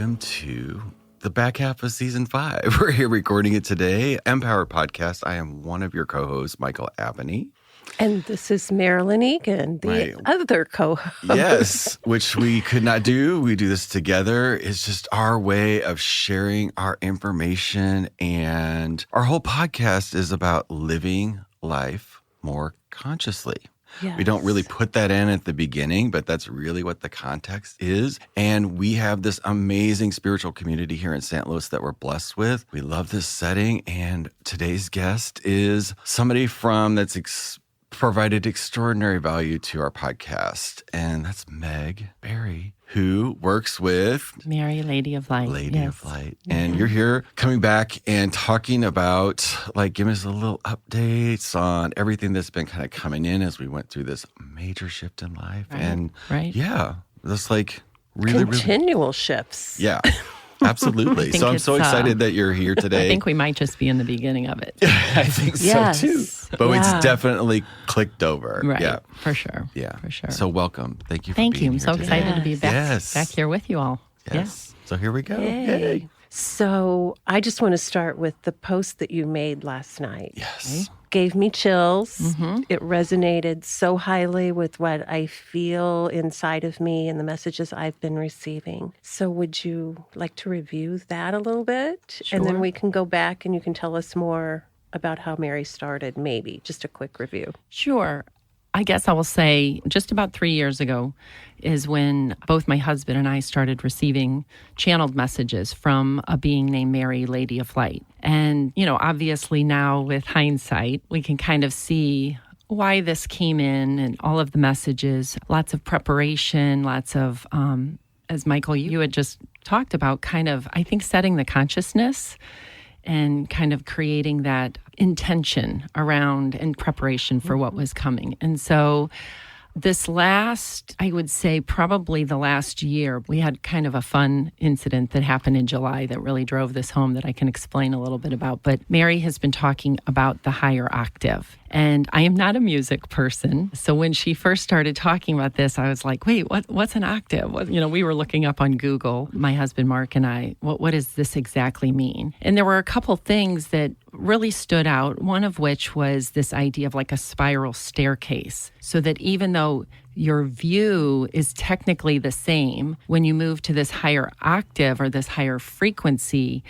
welcome to the back half of season 5. We're here recording it today. MPowered Podcast. I am one of your co-hosts, Michael Abney. And this is Marilyn Egan, the other co-host. Yes, which we could not do. We do this together. It's just our way of sharing our information. And our whole podcast is about living life more consciously. Yes. We don't really put that in at the beginning, but that's really what the context is. And we have this amazing spiritual community here in St. Louis that we're blessed with. We love this setting. And today's guest is somebody that's provided extraordinary value to our podcast. And that's Meg Berry, who works with Mary, Lady of Light. Lady of Light. And you're here coming back and talking about, giving us a little updates on everything that's been kind of coming in as we went through this major shift in life. Right. And yeah, that's really continual shifts. Yeah. Absolutely. So I'm so excited that you're here today. I think we might just be in the beginning of it. I think so too. But it's definitely clicked over. Right. For sure. Yeah. For sure. So welcome. Thank you for being here. Thank you. I'm so excited to be back here with you all. Yes. So here we go. Yay. So I just want to start with the post that you made last night. Yes. Okay? Gave me chills. Mm-hmm. It resonated so highly with what I feel inside of me and the messages I've been receiving. So would you like to review that a little bit? Sure. And then we can go back and you can tell us more about how Mary started, maybe. Just a quick review. Sure. I guess I will say just about 3 years ago is when both my husband and I started receiving channeled messages from a being named Mary, Lady of Light. And, obviously now with hindsight, we can kind of see why this came in and all of the messages, lots of preparation, lots of, as Michael, you had just talked about, kind of, I think, setting the consciousness and kind of creating that intention around and preparation for what was coming. And so this last, I would say probably the last year, we had kind of a fun incident that happened in July that really drove this home that I can explain a little bit about. But Mary has been talking about the higher octave. And I am not a music person. So when she first started talking about this, I was like, wait, what's an octave? We were looking up on Google, my husband, Mark, and I, what does this exactly mean? And there were a couple things that really stood out, one of which was this idea of like a spiral staircase. So that even though your view is technically the same, when you move to this higher octave or this higher frequency,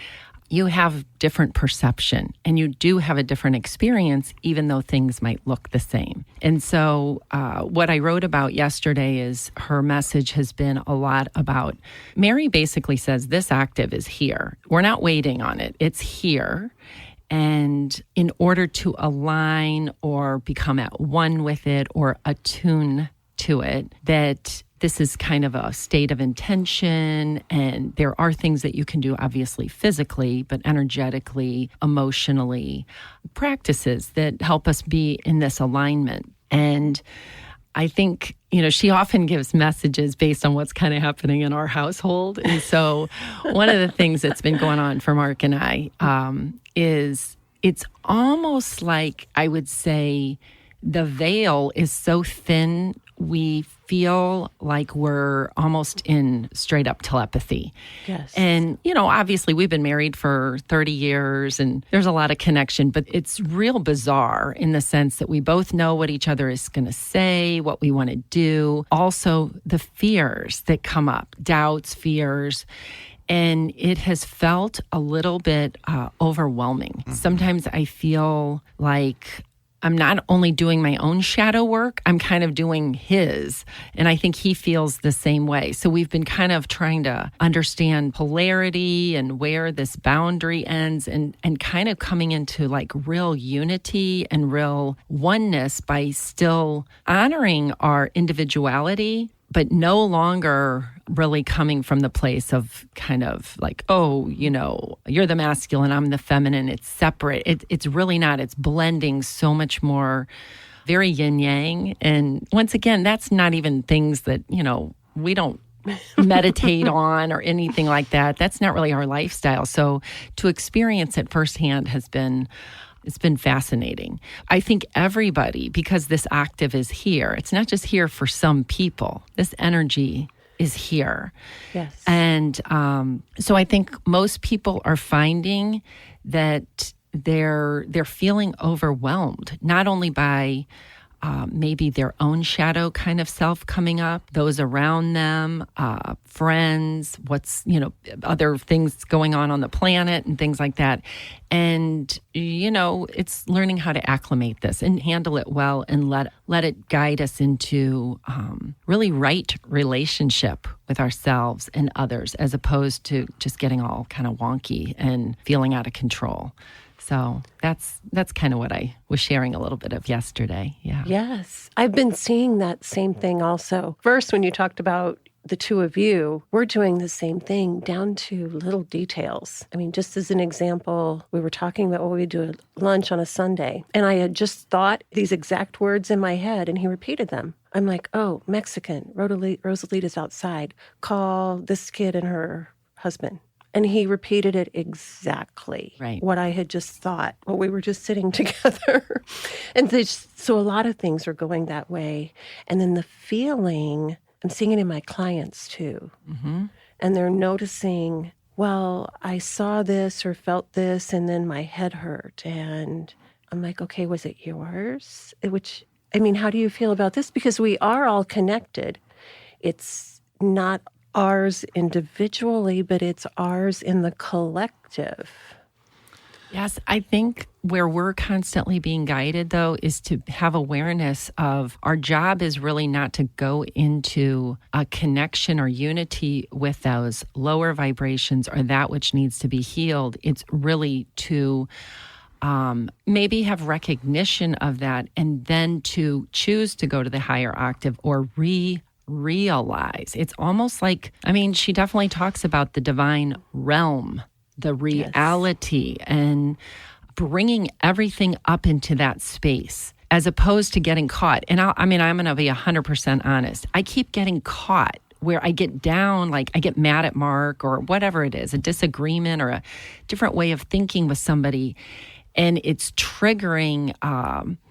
you have different perception and you do have a different experience, even though things might look the same. And so what I wrote about yesterday is her message has been a lot about, Mary basically says this octave is here. We're not waiting on it. It's here. And in order to align or become at one with it or attune to it, that this is kind of a state of intention, and there are things that you can do, obviously physically, but energetically, emotionally, practices that help us be in this alignment. And I think, she often gives messages based on what's kind of happening in our household. And so one of the things that's been going on for Mark and I is it's almost like, I would say, the veil is so thin, we feel like we're almost in straight up telepathy. Yes. And, obviously we've been married for 30 years and there's a lot of connection, but it's real bizarre in the sense that we both know what each other is going to say, what we want to do. Also, the fears that come up, doubts, fears. And it has felt a little bit overwhelming. Mm-hmm. Sometimes I feel like I'm not only doing my own shadow work, I'm kind of doing his. And I think he feels the same way. So we've been kind of trying to understand polarity and where this boundary ends and kind of coming into like real unity and real oneness by still honoring our individuality, but no longer really coming from the place of kind of like, you're the masculine, I'm the feminine. It's separate. It's really not. It's blending so much more, very yin yang. And once again, that's not even things that, we don't meditate on or anything like that. That's not really our lifestyle. So to experience it firsthand it's been fascinating. I think everybody, because this octave is here, it's not just here for some people. This energy is here. Yes. And so I think most people are finding that they're feeling overwhelmed, not only by maybe their own shadow kind of self coming up, those around them, friends, other things going on the planet and things like that. And, it's learning how to acclimate this and handle it well and let it guide us into really right relationship with ourselves and others, as opposed to just getting all kind of wonky and feeling out of control. So that's kind of what I was sharing a little bit of yesterday. Yeah. Yes. I've been seeing that same thing also. First, when you talked about the two of you, we're doing the same thing down to little details. I mean, just as an example, we were talking about what we do at lunch on a Sunday, and I had just thought these exact words in my head, and he repeated them. I'm like, oh, Mexican, Rosalita's outside. Call this kid and her husband. And he repeated it exactly what I had just thought, while we were just sitting together. And so a lot of things are going that way. And then the feeling, I'm seeing it in my clients too. Mm-hmm. And they're noticing, well, I saw this or felt this, and then my head hurt. And I'm like, okay, was it yours? How do you feel about this? Because we are all connected. It's not ours individually, but it's ours in the collective. Yes, I think where we're constantly being guided, though, is to have awareness of our job is really not to go into a connection or unity with those lower vibrations or that which needs to be healed. It's really to maybe have recognition of that and then to choose to go to the higher octave or realize. It's almost like, she definitely talks about the divine realm, the reality, and bringing everything up into that space as opposed to getting caught. And I'm going to be 100% honest. I keep getting caught where I get down, like I get mad at Mark or whatever it is, a disagreement or a different way of thinking with somebody. And it's triggering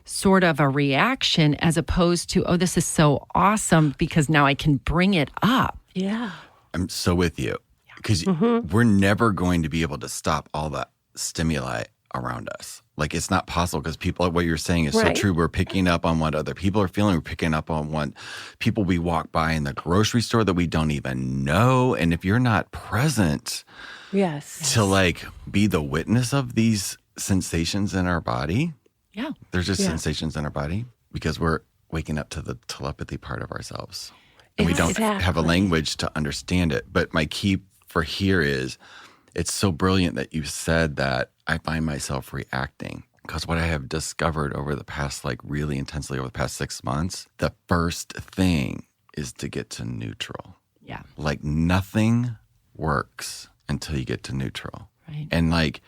sort of a reaction as opposed to, oh, this is so awesome because now I can bring it up. Yeah. I'm so with you because we're never going to be able to stop all that stimuli around us. Like it's not possible because what you're saying is so true. We're picking up on what other people are feeling. We're picking up on what people we walk by in the grocery store that we don't even know. And if you're not present to be the witness of these sensations in our body. Yeah. There's just sensations in our body because we're waking up to the telepathy part of ourselves. And we don't have a language to understand it. But my key for here is it's so brilliant that you said that I find myself reacting. Because what I have discovered over the past, really intensely over the past 6 months, the first thing is to get to neutral. Yeah. Nothing works until you get to neutral. Right. And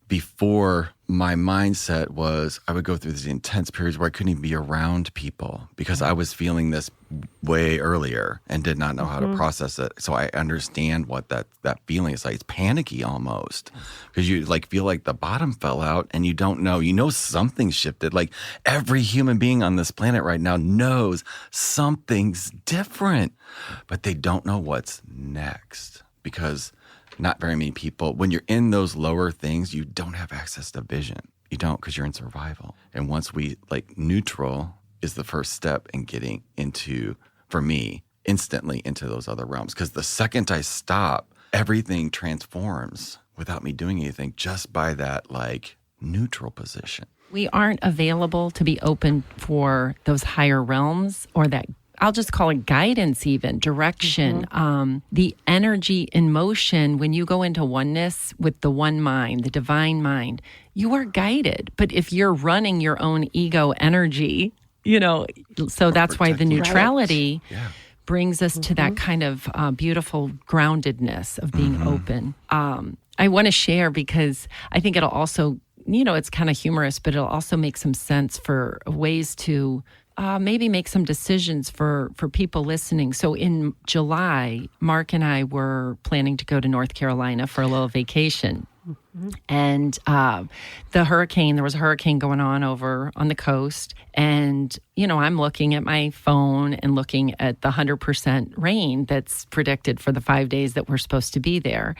before, my mindset was I would go through these intense periods where I couldn't even be around people because I was feeling this way earlier and did not know how to process it. So I understand what that feeling is like. It's panicky almost because you feel like the bottom fell out and you don't know. You know something's shifted. Every human being on this planet right now knows something's different, but they don't know what's next because not very many people, when you're in those lower things, you don't have access to vision. You don't because you're in survival. And once we, neutral is the first step in getting into, for me, instantly into those other realms. Because the second I stop, everything transforms without me doing anything just by that, neutral position. We aren't available to be open for those higher realms or that I'll just call it guidance, even direction, the energy in motion. When you go into oneness with the one mind, the divine mind, you are guided. But if you're running your own ego energy, so that's why the neutrality brings us to that kind of beautiful groundedness of being open. I want to share because I think it'll also, it's kind of humorous, but it'll also make some sense for ways to maybe make some decisions for people listening. So in July, Mark and I were planning to go to North Carolina for a little vacation. And there was a hurricane going on over on the coast. And, I'm looking at my phone and looking at the 100% rain that's predicted for the 5 days that we're supposed to be there.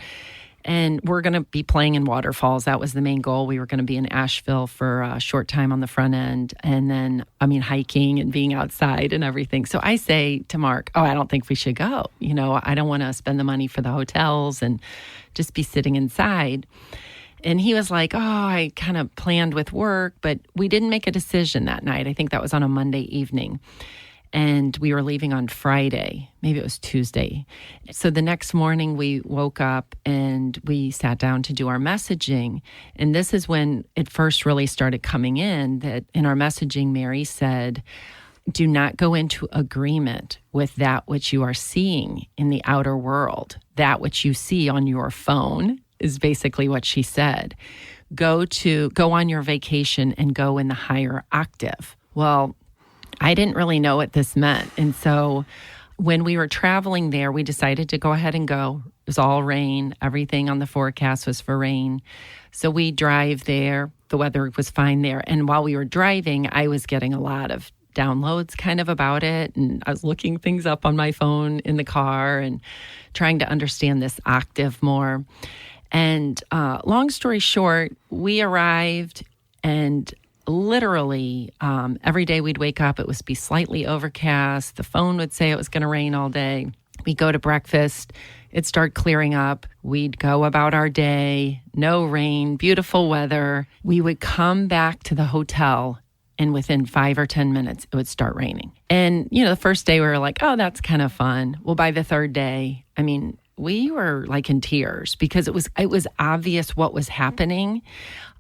And we're going to be playing in waterfalls. That was the main goal. We were going to be in Asheville for a short time on the front end. And then, hiking and being outside and everything. So I say to Mark, I don't think we should go. I don't want to spend the money for the hotels and just be sitting inside. And he was like, I kind of planned with work, but we didn't make a decision that night. I think that was on a Monday evening. And we were leaving on Friday. Maybe it was Tuesday. So the next morning we woke up and we sat down to do our messaging. And this is when it first really started coming in, that in our messaging, Mary said, do not go into agreement with that which you are seeing in the outer world. That which you see on your phone is basically what she said. Go on your vacation and go in the higher octave. Well, I didn't really know what this meant. And so when we were traveling there, we decided to go ahead and go. It was all rain. Everything on the forecast was for rain. So we drive there. The weather was fine there. And while we were driving, I was getting a lot of downloads kind of about it. And I was looking things up on my phone in the car and trying to understand this octave more. And long story short, we arrived and literally, every day we'd wake up, it would be slightly overcast. The phone would say it was going to rain all day. We'd go to breakfast. It'd start clearing up. We'd go about our day. No rain, beautiful weather. We would come back to the hotel, and within 5 or 10 minutes, it would start raining. And, the first day we were like, that's kind of fun. Well, by the third day, we were like in tears because it was obvious what was happening.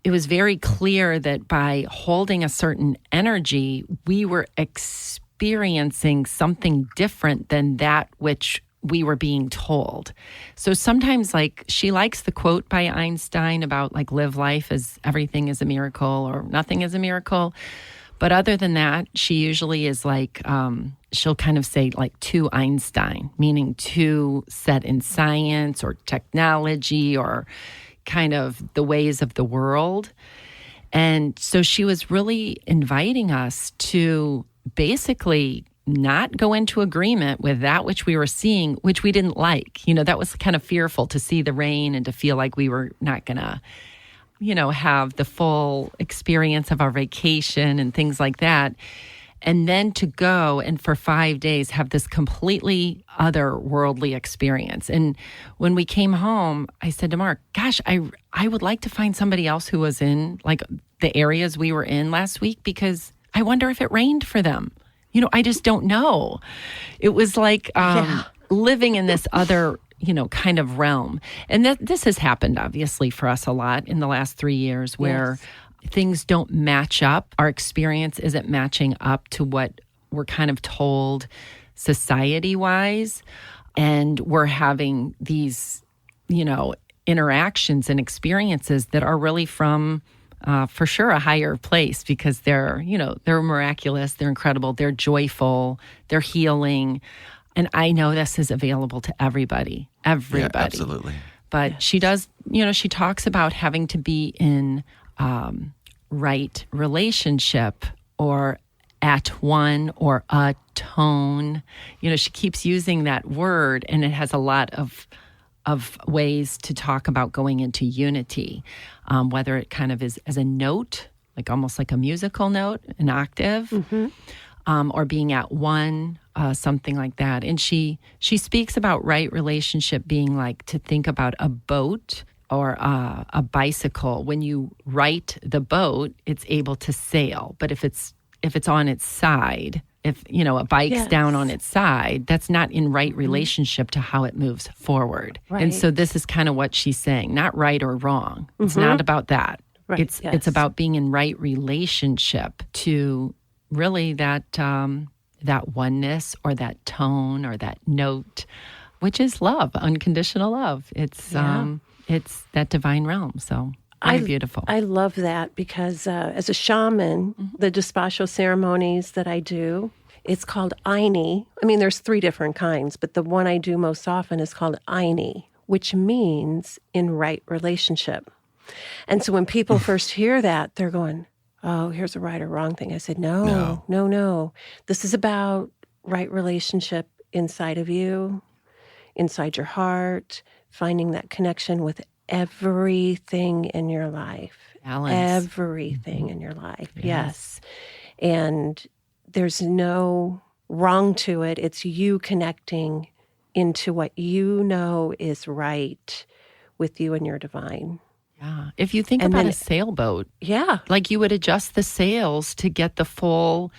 It was very clear that by holding a certain energy, we were experiencing something different than that which we were being told. So sometimes, she likes the quote by Einstein about live life as everything is a miracle or nothing is a miracle. But other than that, she usually is she'll kind of say to Einstein, meaning to set in science or technology or kind of the ways of the world. And so she was really inviting us to basically not go into agreement with that which we were seeing, which we didn't like. That was kind of fearful to see the rain and to feel like we were not going to, have the full experience of our vacation and things like that. And then to go and for 5 days have this completely otherworldly experience. And when we came home, I said to Mark, gosh, I would like to find somebody else who was in the areas we were in last week, because I wonder if it rained for them. I just don't know. It was living in this other, kind of realm. And this has happened obviously for us a lot in the last 3 years where things don't match up. Our experience isn't matching up to what we're kind of told society-wise. And we're having these, interactions and experiences that are really from, for sure, a higher place, because they're miraculous, they're incredible, they're joyful, they're healing. And I know this is available to everybody. Yeah, absolutely. But she does, she talks about having to be in right relationship or at one or a tone. She keeps using that word, and it has a lot of ways to talk about going into unity, whether it kind of is as a note, almost like a musical note, an octave, or being at one, something like that. And she speaks about right relationship being like to think about a boat or a bicycle. When you right the boat, it's able to sail. But if it's on its side, if a bike's down on its side, that's not in right relationship to how it moves forward. Right. And so this is kind of what she's saying, not right or wrong. It's not about that. Right. It's about being in right relationship to really that oneness or that tone or that note, which is love, unconditional love. It's that divine realm. So very beautiful. I love that because as a shaman, the despacho ceremonies that I do, it's called Aini. There's 3 different kinds, but the one I do most often is called Aini, which means in right relationship. And so when people first hear that, they're going, oh, here's a right or wrong thing. I said, no. This is about right relationship inside of you, inside your heart, finding that connection with everything in your life. Balance. Everything in your life. Yes. And there's no wrong to it. It's you connecting into what you know is right with you and your divine. Yeah. If you think And about then- a sailboat, Yeah. like you would adjust the sails to get the full,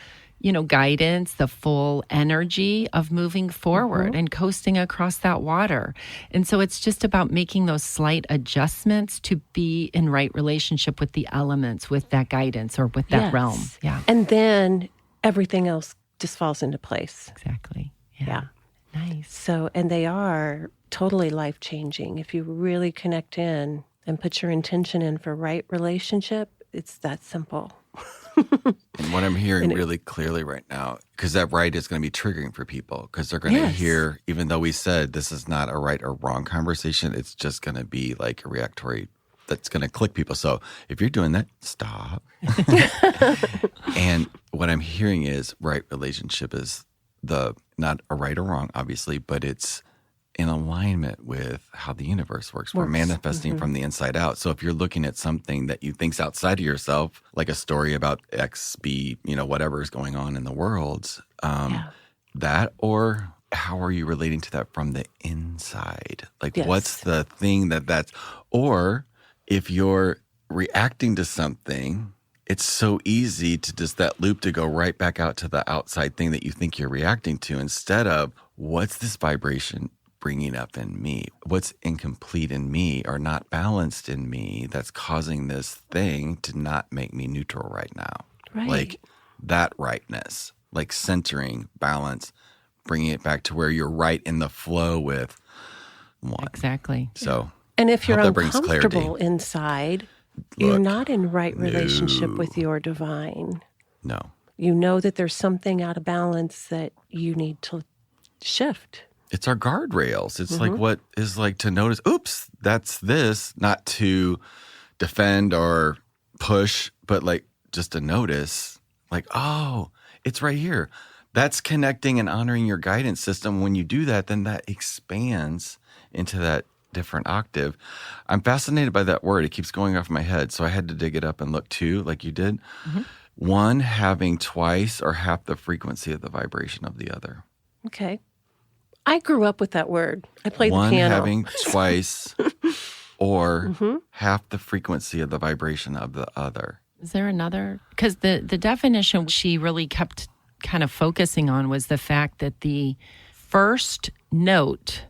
guidance, the full energy of moving forward and coasting across that water. And so it's just about making those slight adjustments to be in right relationship with the elements, with that guidance or with that Yes. realm. Yeah, And then everything else just falls into place. exactly. Yeah. Nice. So, and they are totally life-changing. If you really connect in and put your intention in for right relationship, it's that simple. And what I'm hearing really clearly right now, because that right is going to be triggering for people, because they're going to hear, even though we said this is not a right or wrong conversation, it's just going to be like a reactory that's going to click people. So if you're doing that, stop. And what I'm hearing is right relationship is not a right or wrong, obviously, but it's in alignment with how the universe works. We're manifesting from the inside out. So if you're looking at something that you think's outside of yourself, like a story about X, B, whatever is going on in the world, that, or how are you relating to that from the inside? Like, what's the thing that's, or if you're reacting to something, it's so easy to just that loop to go right back out to the outside thing that you think you're reacting to, instead of what's this vibration bringing up in me? What's incomplete in me or not balanced in me that's causing this thing to not make me neutral right now? Right. Like that rightness, like centering, balance, bringing it back to where you're right in the flow with one. Exactly. So, And if you're hope that brings uncomfortable clarity. inside, you're Look, not in right relationship with your divine. No. You know that there's something out of balance that you need to shift. It's our guardrails. It's like what is like to notice, oops, that's this, not to defend or push, but like just to notice, like, oh, it's right here. That's connecting and honoring your guidance system. When you do that, then that expands into that different octave. I'm fascinated by that word. It keeps going off my head. So I had to dig it up and look too, like you did. One having twice or half the frequency of the vibration of the other. Okay. I grew up with that word. I played One the piano. having twice or half the frequency of the vibration of the other. Is there another? Because the definition she really kept kind of focusing on was the fact that the first note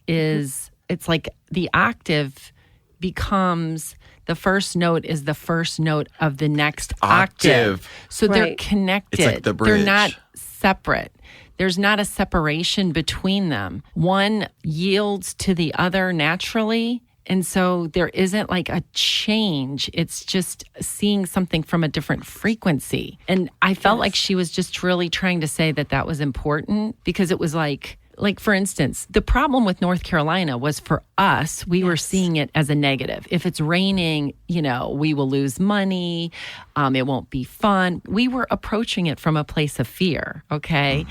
is, it's like the octave becomes, the first note is the first note of the next octave. So they're Right. connected. It's like the They're bridge. not separate. There's not a separation between them. One yields to the other naturally. And so there isn't like a change. It's just seeing something from a different frequency. And I felt like she was just really trying to say that that was important, because it was like for instance, the problem with North Carolina was for us, we were seeing it as a negative. If it's raining, we will lose money. It won't be fun. We were approaching it from a place of fear. Okay.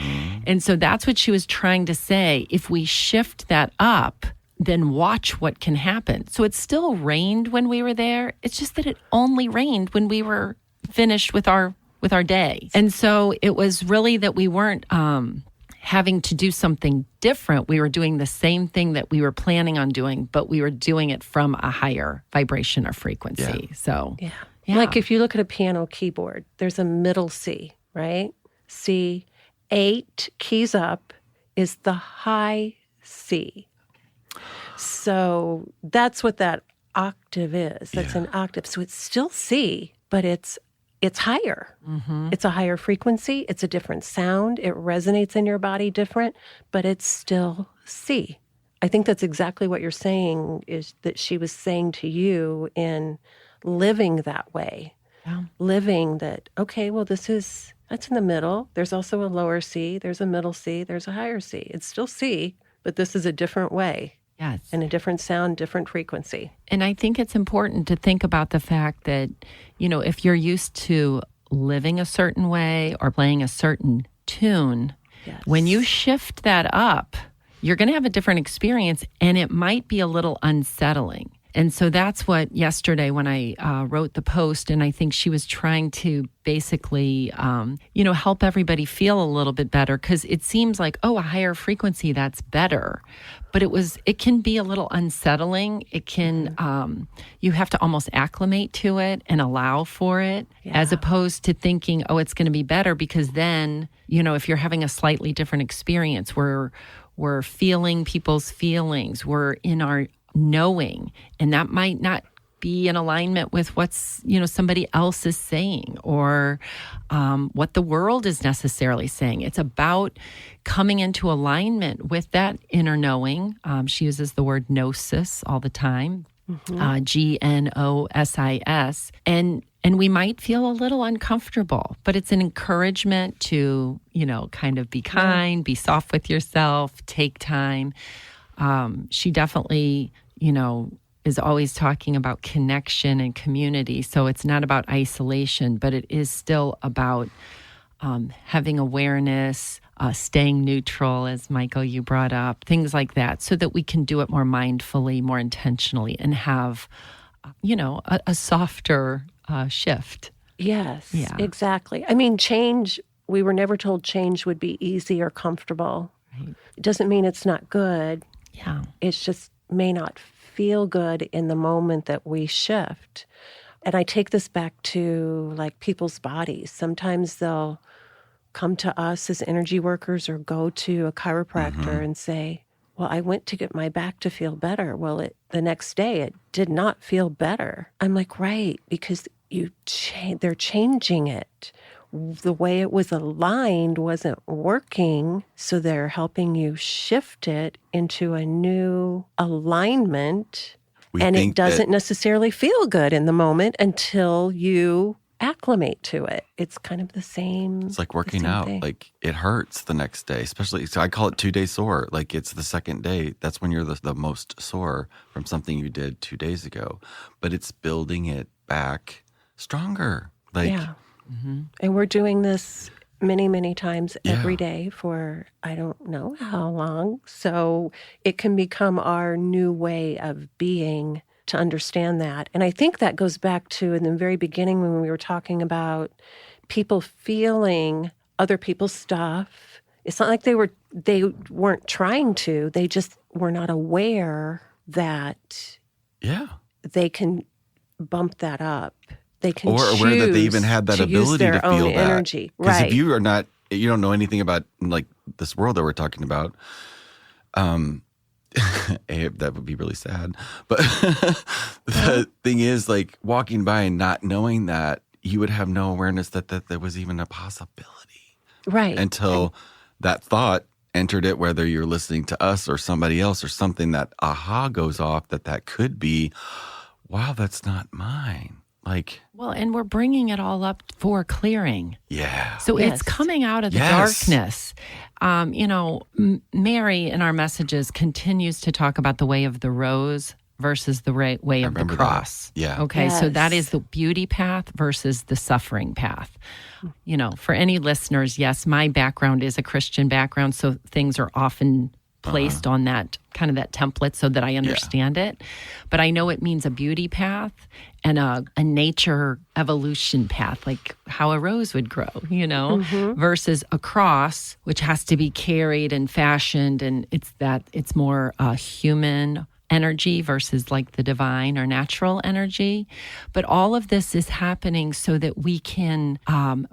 And so that's what she was trying to say. If we shift that up, then watch what can happen. So it still rained when we were there. It's just that it only rained when we were finished with our day. And so it was really that we weren't having to do something different. We were doing the same thing that we were planning on doing, but we were doing it from a higher vibration or frequency. Yeah. So Yeah. Like if you look at a piano keyboard, there's a middle C, right? C, 8 keys up is the high C. So that's what that octave is. That's an octave. So it's still C, but it's higher. It's a higher frequency. It's a different sound. It resonates in your body different, but it's still C. I think that's exactly what you're saying, is that she was saying to you in living that way. Yeah. Living that, okay, well, that's in the middle. There's also a lower C. There's a middle C. There's a higher C. It's still C, but this is a different way. Yes. And a different sound, different frequency. And I think it's important to think about the fact that, if you're used to living a certain way or playing a certain tune, Yes. when you shift that up, you're going to have a different experience, and it might be a little unsettling. And so that's what yesterday when I wrote the post, and I think she was trying to basically, help everybody feel a little bit better, because it seems like, a higher frequency, that's better. But it can be a little unsettling. It can, you have to almost acclimate to it and allow for it, as opposed to thinking, it's going to be better, because then, if you're having a slightly different experience, we're feeling people's feelings, we're in our knowing, and that might not be in alignment with what's somebody else is saying, or what the world is necessarily saying. It's about coming into alignment with that inner knowing. She uses the word gnosis all the time, Gnosis, and we might feel a little uncomfortable, but it's an encouragement to kind of be kind, be soft with yourself, take time. She definitely is always talking about connection and community. So it's not about isolation, but it is still about having awareness, staying neutral, as Michael, you brought up, things like that, so that we can do it more mindfully, more intentionally, and have, a softer shift. Yes, exactly. I mean, change, we were never told change would be easy or comfortable. Right. It doesn't mean it's not good. Yeah. It's just may not feel good in the moment that we shift. And I take this back to like people's bodies. Sometimes they'll come to us as energy workers or go to a chiropractor and say, well, I went to get my back to feel better. Well, the next day it did not feel better. I'm like, right, because they're changing it. The way it was aligned wasn't working, so they're helping you shift it into a new alignment, and it doesn't necessarily feel good in the moment until you acclimate to it. It's kind of the same. It's like working out. Thing. Like it hurts the next day, especially. So I call it 2-day sore. Like it's the second day. That's when you're the most sore from something you did 2 days ago. But it's building it back stronger. And we're doing this many, many times every day for I don't know how long. So it can become our new way of being to understand that. And I think that goes back to in the very beginning when we were talking about people feeling other people's stuff. It's not like they weren't trying to. They just were not aware that they can bump that up. They can or aware that they even had that ability to feel that energy. Because if you don't know anything about like this world that we're talking about, that would be really sad. But the thing is, like walking by and not knowing that, you would have no awareness that there was even a possibility, right? Until that thought entered it, whether you're listening to us or somebody else or something, that aha goes off that could be, wow, that's not mine. And we're bringing it all up for clearing. Yeah. So it's coming out of the darkness. Mary in our messages continues to talk about the way of the rose versus the way of the cross. That. Yeah. Okay. So that is the beauty path versus the suffering path. For any listeners, yes, my background is a Christian background. So things are often placed on that kind of that template so that I understand it. But I know it means a beauty path and a nature evolution path, like how a rose would grow, versus a cross, which has to be carried and fashioned. And it's more human energy versus like the divine or natural energy. But all of this is happening so that we can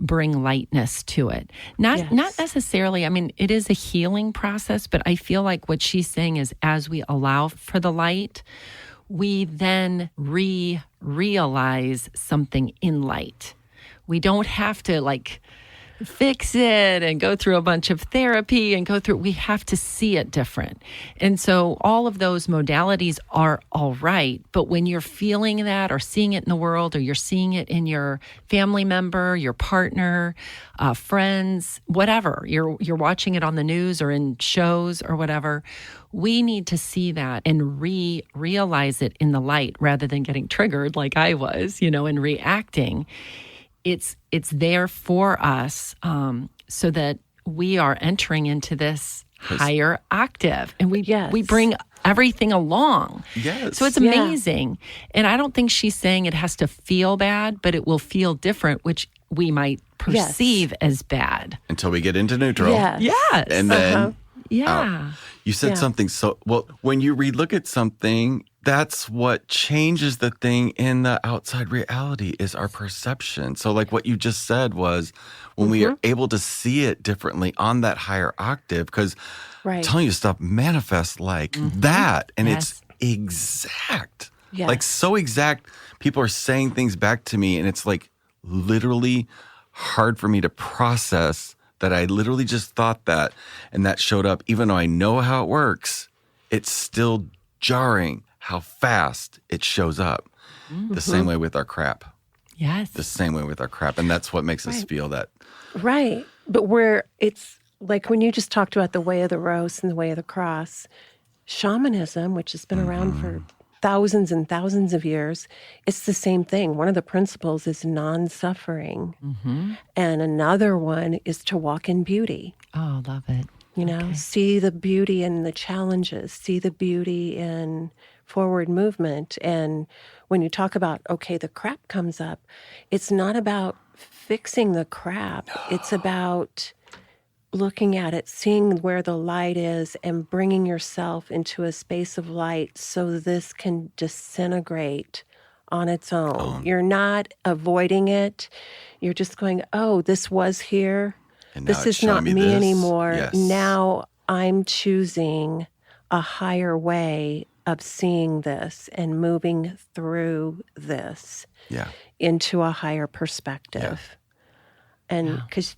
bring lightness to it. Not necessarily, it is a healing process, but I feel like what she's saying is as we allow for the light, we then realize something in light. We don't have to fix it and go through a bunch of therapy and we have to see it different. And so all of those modalities are all right. But when you're feeling that or seeing it in the world, or you're seeing it in your family member, your partner, friends, whatever, you're watching it on the news or in shows or whatever, we need to see that and realize it in the light rather than getting triggered like I was, and reacting. It's there for us so that we are entering into this higher octave, and we bring everything along. Yes. So it's amazing. And I don't think she's saying it has to feel bad, but it will feel different, which we might perceive as bad. Until we get into neutral. Yes. And then Yeah. You said something when you relook at something, that's what changes the thing in the outside reality is our perception. So like what you just said was when we are able to see it differently on that higher octave, because telling you stuff manifests like that. And it's exact. Yes. Like so exact. People are saying things back to me and it's like literally hard for me to process that I literally just thought that, and that showed up. Even though I know how it works, it's still jarring how fast it shows up. The same way with our crap. Yes. The same way with our crap. And that's what makes us feel that. Right. But it's like when you just talked about the way of the rose and the way of the cross, shamanism, which has been around for thousands and thousands of years, it's the same thing. One of the principles is non-suffering. And another one is to walk in beauty. Oh, love it. See the beauty in the challenges, see the beauty in forward movement. And when you talk about, the crap comes up, it's not about fixing the crap. No. It's about looking at it, seeing where the light is, and bringing yourself into a space of light so this can disintegrate on its own. You're not avoiding it. You're just going, this was here. And this is not me anymore. Yes. Now I'm choosing a higher way of seeing this and moving through this into a higher perspective. And because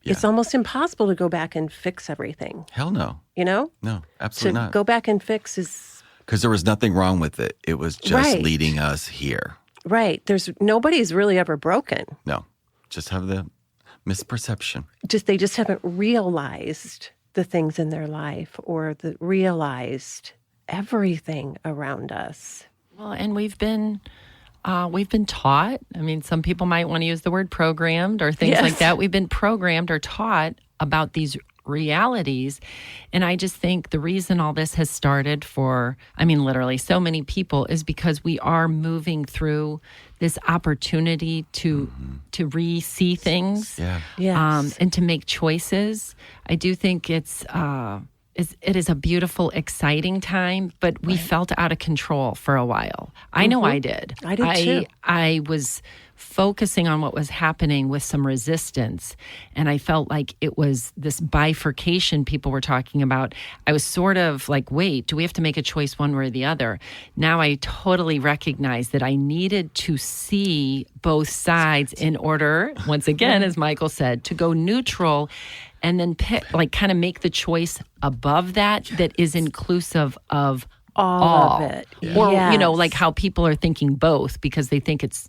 it's almost impossible to go back and fix everything. Hell no. No, absolutely not. To go back and fix is... Because there was nothing wrong with it. It was just leading us here. Right. Nobody's really ever broken. No. Just have the misperception. They just haven't realized the things in their life or realized everything around us. Well, and we've been taught. I mean, some people might want to use the word programmed or things like that. We've been programmed or taught about these realities. And I just think the reason all this has started for, literally so many people is because we are moving through this opportunity to re-see things and to make choices. I do think it is a beautiful, exciting time, but we felt out of control for a while. I know I did. I did too. I was focusing on what was happening with some resistance, and I felt like it was this bifurcation people were talking about. I was sort of like, wait, do we have to make a choice one way or the other? Now I totally recognize that I needed to see both sides in order, once again, as Michael said, to go neutral and then kind of make the choice above that is inclusive of all of it. Or, like how people are thinking both because they think it's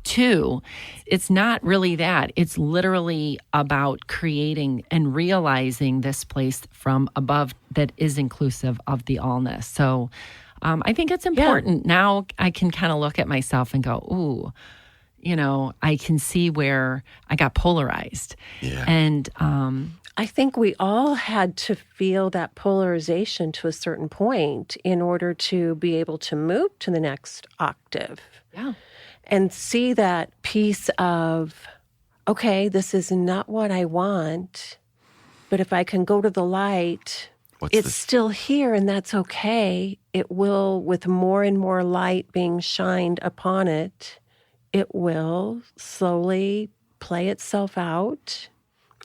two. It's not really that. It's literally about creating and realizing this place from above that is inclusive of the allness. So I think it's important. Now I can kind of look at myself and go, ooh, I can see where I got polarized. Yeah. And I think we all had to feel that polarization to a certain point in order to be able to move to the next octave. Yeah. And see that piece of, this is not what I want, but if I can go to the light, it's still here and that's okay. It will, with more and more light being shined upon it, it will slowly play itself out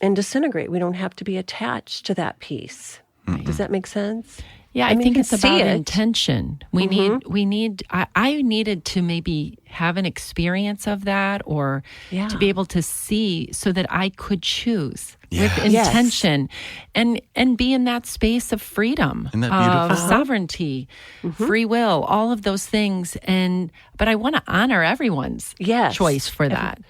and disintegrate. We don't have to be attached to that piece. Does that make sense? Yeah, I think you it's can see about it. intention. I needed to maybe have an experience of that, or to be able to see so that I could choose with intention and be in that space of freedom, Isn't that beautiful? of sovereignty, free will, all of those things. But I want to honor everyone's choice for that.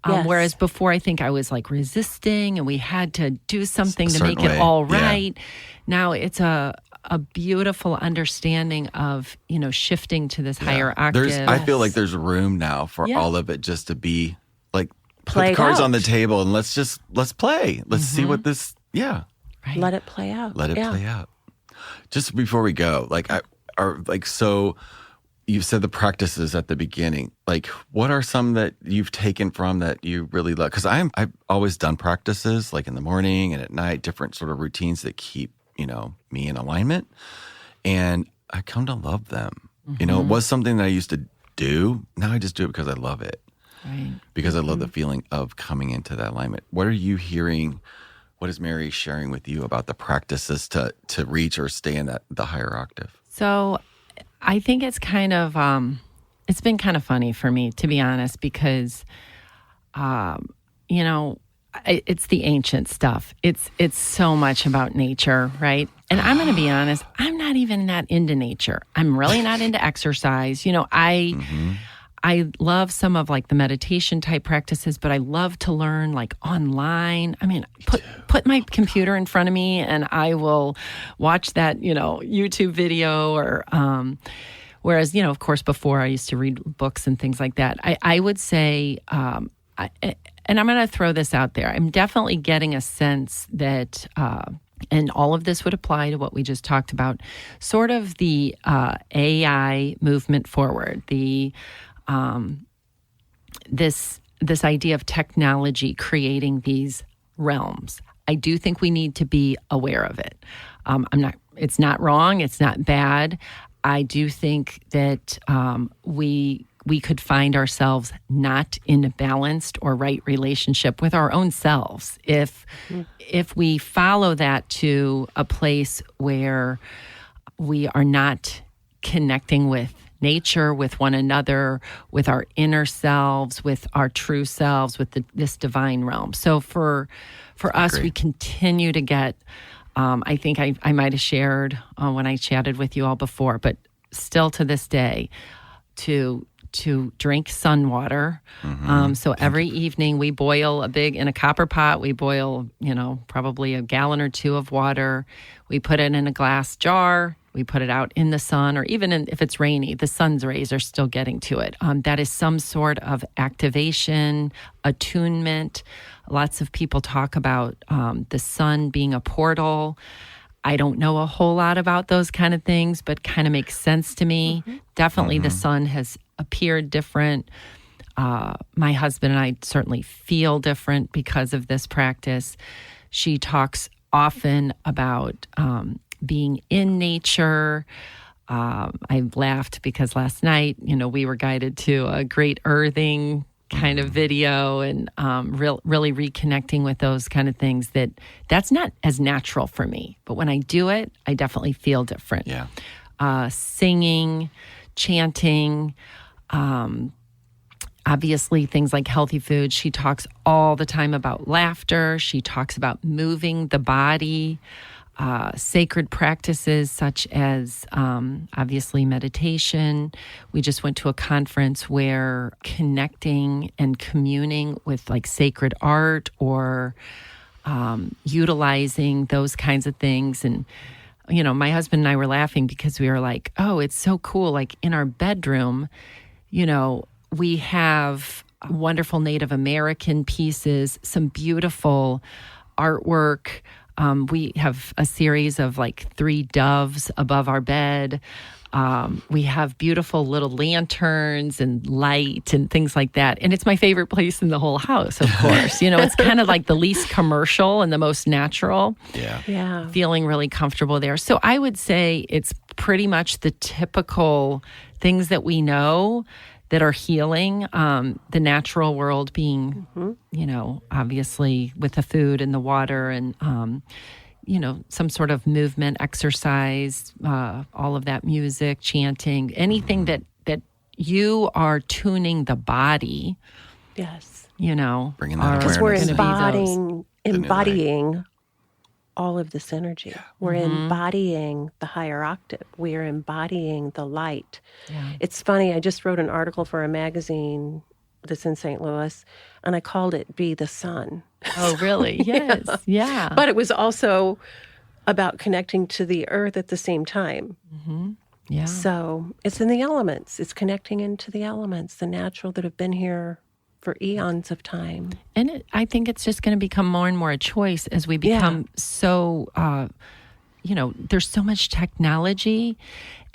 Whereas before, I think I was like resisting, and we had to do something to make it all right. Yeah. Now it's a beautiful understanding of, shifting to this higher octave. I feel like there's room now for all of it just to be like, put the Played cards out. on the table and let's play. Let's see what this, Right. Let it play out. Let it play out. Just before we go, so you said the practices at the beginning. Like, what are some that you've taken from that you really love? Because I've always done practices like in the morning and at night, different sort of routines that keep, me in alignment. And I come to love them. It was something that I used to do. Now I just do it because I love it. Right. Because I love the feeling of coming into that alignment. What are you hearing? What is Mary sharing with you about the practices to reach or stay in the higher octave? So I think it's kind of, it's been kind of funny for me, to be honest, because, it's the ancient stuff. It's so much about nature, right? And I'm going to be honest, I'm not even that into nature. I'm really not into exercise. I love some of like the meditation type practices, but I love to learn like online. I mean, put my computer in front of me and I will watch that, YouTube video or, whereas, of course, before I used to read books and things like that. I would say, and I'm going to throw this out there. I'm definitely getting a sense that, and all of this would apply to what we just talked about, sort of the AI movement forward, the this idea of technology creating these realms. I do think we need to be aware of it. It's not wrong. It's not bad. I do think that we could find ourselves not in a balanced or right relationship with our own selves if we follow that to a place where we are not connecting with nature, with one another, with our inner selves, with our true selves, with this divine realm. So for us, we continue to get, I think I might have shared when I chatted with you all before, but still to this day, to drink sun water. So every evening we boil in a copper pot, we boil, probably a gallon or two of water. We put it in a glass jar. We put it out in the sun, or even if it's rainy, the sun's rays are still getting to it. That is some sort of activation, attunement. Lots of people talk about the sun being a portal. I don't know a whole lot about those kind of things, but kind of makes sense to me. Definitely the sun has appeared different. My husband and I certainly feel different because of this practice. She talks often about being in nature. I laughed because last night, we were guided to a great earthing kind of video and really reconnecting with those kind of things that's not as natural for me. But when I do it, I definitely feel different. Yeah. Singing, chanting, obviously things like healthy food. She talks all the time about laughter. She talks about moving the body. Sacred practices such as obviously meditation. We just went to a conference where connecting and communing with like sacred art or utilizing those kinds of things. And, my husband and I were laughing because we were like, oh, it's so cool. Like in our bedroom, we have wonderful Native American pieces, some beautiful artwork. We have a series of like 3 doves above our bed. We have beautiful little lanterns and light and things like that. And it's my favorite place in the whole house, of course. It's kind of like the least commercial and the most natural. Yeah. Feeling really comfortable there. So I would say it's pretty much the typical things that we know that are healing, the natural world being, obviously with the food and the water and, some sort of movement, exercise, all of that music, chanting, anything that you are tuning the body. Yes. Bringing that Because we're awareness. embodying all of this energy. Yeah. We're embodying the higher octave. We're embodying the light. Yeah. It's funny, I just wrote an article for a magazine that's in St. Louis, and I called it Be the Sun. Oh, really? Yes. Yeah. But it was also about connecting to the earth at the same time. Mm-hmm. Yeah. So it's in the elements. It's connecting into the elements, the natural that have been here for eons of time. And I think it's just going to become more and more a choice as we become so, there's so much technology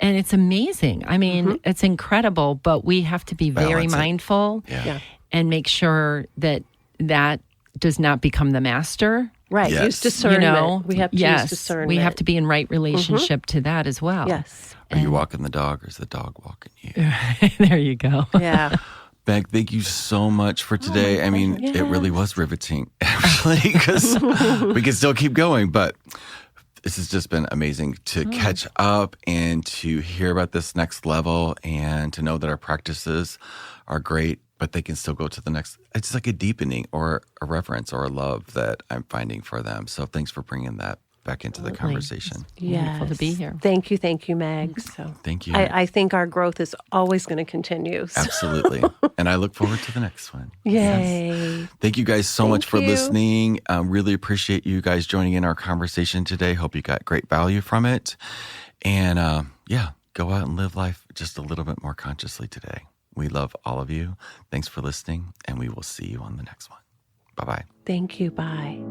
and it's amazing. I mean, it's incredible, but we have to be very mindful and make sure that does not become the master. Right. Yes. Use discernment. We have to use discernment. We have to be in right relationship to that as well. Yes. Are you walking the dog or is the dog walking you? There you go. Yeah. Meg, thank you so much for today. It really was riveting, actually, because we can still keep going, but this has just been amazing to catch up and to hear about this next level and to know that our practices are great, but they can still go to the next. It's like a deepening or a reverence or a love that I'm finding for them. So thanks for bringing that back into the conversation. Wonderful to be here. Thank you, Meg. So thank you. I think our growth is always going to continue. So. Absolutely. And I look forward to the next one. Yay. Yes. Thank you guys so much for listening. Really appreciate you guys joining in our conversation today. Hope you got great value from it. And go out and live life just a little bit more consciously today. We love all of you. Thanks for listening, and we will see you on the next one. Bye-bye. Thank you. Bye.